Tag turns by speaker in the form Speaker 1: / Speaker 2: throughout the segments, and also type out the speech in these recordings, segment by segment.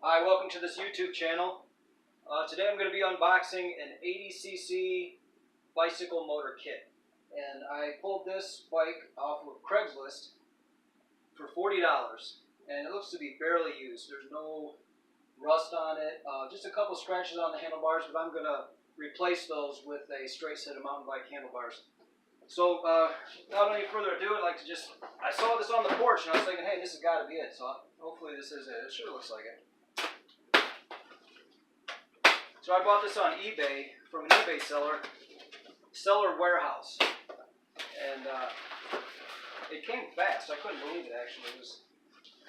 Speaker 1: Hi, welcome to this YouTube channel. Today I'm going to be unboxing an 80cc bicycle motor kit. And I pulled this bike off of Craigslist for $40. And it looks to be barely used. There's no rust on it. Just a couple scratches on the handlebars, but I'm going to replace those with a straight set of mountain bike handlebars. So, without any further ado, I'd like to I saw this on the porch and I was thinking, hey, this has got to be it. So hopefully this is it. It sure looks like it. So I bought this on eBay from an eBay seller warehouse, and it came fast. I couldn't believe it actually.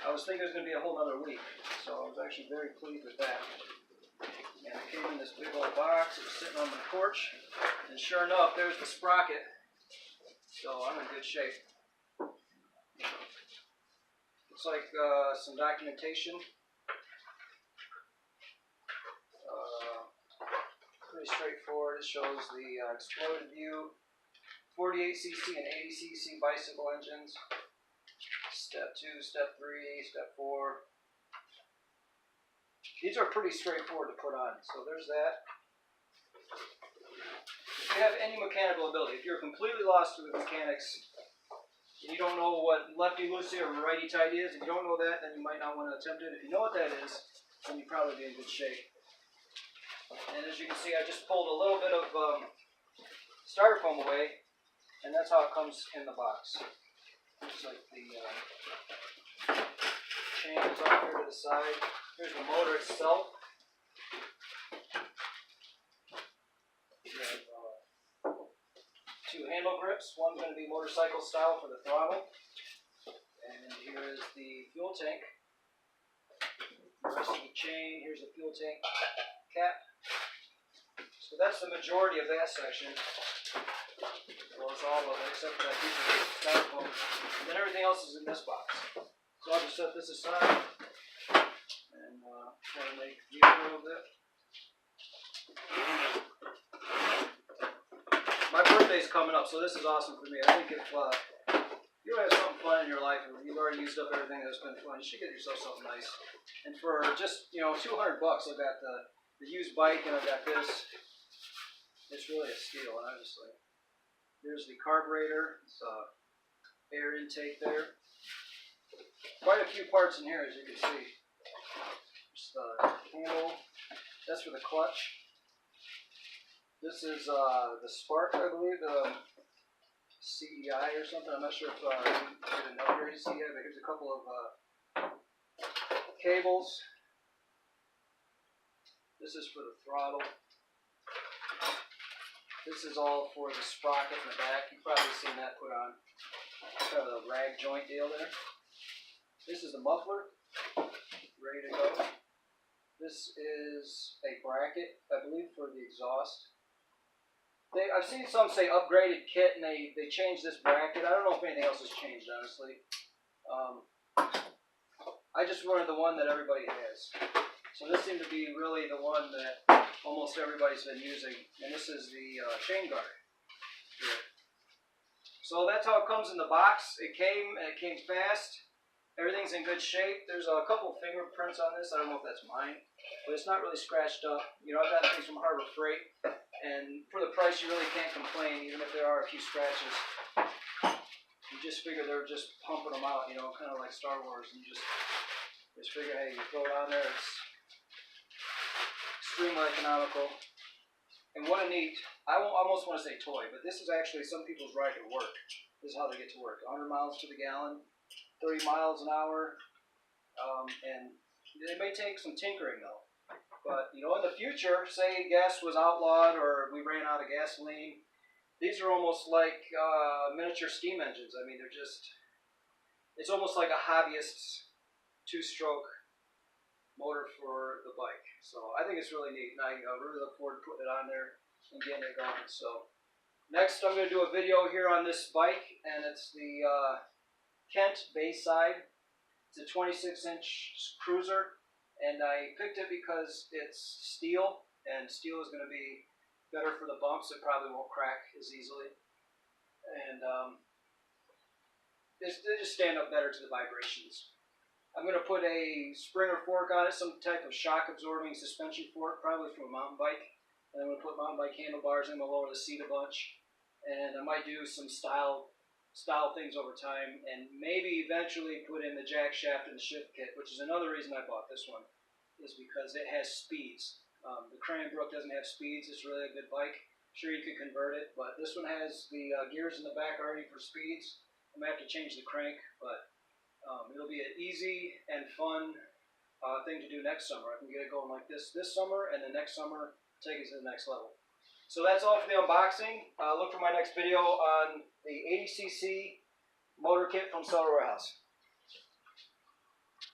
Speaker 1: I was thinking it was going to be a whole other week, so I was actually very pleased with that. And it came in this big old box. It was sitting on my porch, and sure enough, there's the sprocket. So I'm in good shape. Looks like some documentation. Pretty straightforward. It shows the exploded view, 48cc and 80cc bicycle engines, step 2, step 3, step 4. These are pretty straightforward to put on, so there's that. If you have any mechanical ability, if you're completely lost to the mechanics, and you don't know what lefty-loosey or righty-tighty is, if you don't know that, then you might not want to attempt it. If you know what that is, then you'd probably be in good shape. And as you can see, I just pulled a little bit of styrofoam away, and that's how it comes in the box. Looks like the chain is off here to the side. Here's the motor itself. You have 2 handle grips. One's going to be motorcycle style for the throttle. And here is the fuel tank. The rest of the chain. Here's the fuel tank cap. So that's the majority of that section. Well, it's all of it, except for that piece of styrofoam. And then everything else is in this box. So I'll just set this aside and try to make view a little bit. My birthday's coming up, so this is awesome for me. I think if you have something fun in your life and you've already used up everything that's been fun, you should get yourself something nice. And for just, $200, I've got the used bike and I've got this. It's really a steal, honestly. Here's the carburetor. It's air intake there. Quite a few parts in here, as you can see. There's the handle. That's for the clutch. This is the spark, I believe, the CDI or something. I'm not sure if you get a note here. You see here, but here's a couple of cables. This is for the throttle. This is all for the sprocket in the back. You've probably seen that put on. Kind of a rag joint deal there. This is the muffler, ready to go. This is a bracket, I believe, for the exhaust. I've seen some say upgraded kit, and they changed this bracket. I don't know if anything else has changed, honestly. I just wanted the one that everybody has. So this seemed to be really the one that almost everybody's been using, and this is the chain guard here. So that's how it comes in the box. It came fast. Everything's in good shape. There's a couple fingerprints on this. I don't know if that's mine, but it's not really scratched up. I've gotten things from Harbor Freight, and for the price, you really can't complain, even if there are a few scratches. You just figure they're just pumping them out, kind of like Star Wars. And you just figure, hey, you throw it on there. It's extremely economical. And what a neat, I almost want to say toy, but this is actually some people's ride to work. This is how they get to work. 100 miles to the gallon, 30 miles an hour, and it may take some tinkering though. But in the future, say gas was outlawed or we ran out of gasoline, these are almost like miniature steam engines. I mean, it's almost like a hobbyist's 2-stroke motor for the bike. So I think it's really neat, and I really look forward to putting it on there and getting it going. So next I'm going to do a video here on this bike, and it's the Kent Bayside. It's a 26-inch cruiser, and I picked it because it's steel, and steel is going to be better for the bumps. It probably won't crack as easily, and they just stand up better to the vibrations. I'm going to put a Springer fork on it, some type of shock absorbing suspension fork, probably from a mountain bike. And I'm going to put mountain bike handlebars in to lower the seat a bunch. And I might do some style things over time, and maybe eventually put in the jack shaft and the shift kit, which is another reason I bought this one, is because it has speeds. The Cranbrook doesn't have speeds. It's really a good bike. Sure, you could convert it, but this one has the gears in the back already for speeds. I'm going to have to change the crank, but it'll be an easy and fun thing to do next summer. I can get it going like this summer, and then next summer take it to the next level. So that's all for the unboxing. Look for my next video on the 80cc motor kit from Solar Warehouse.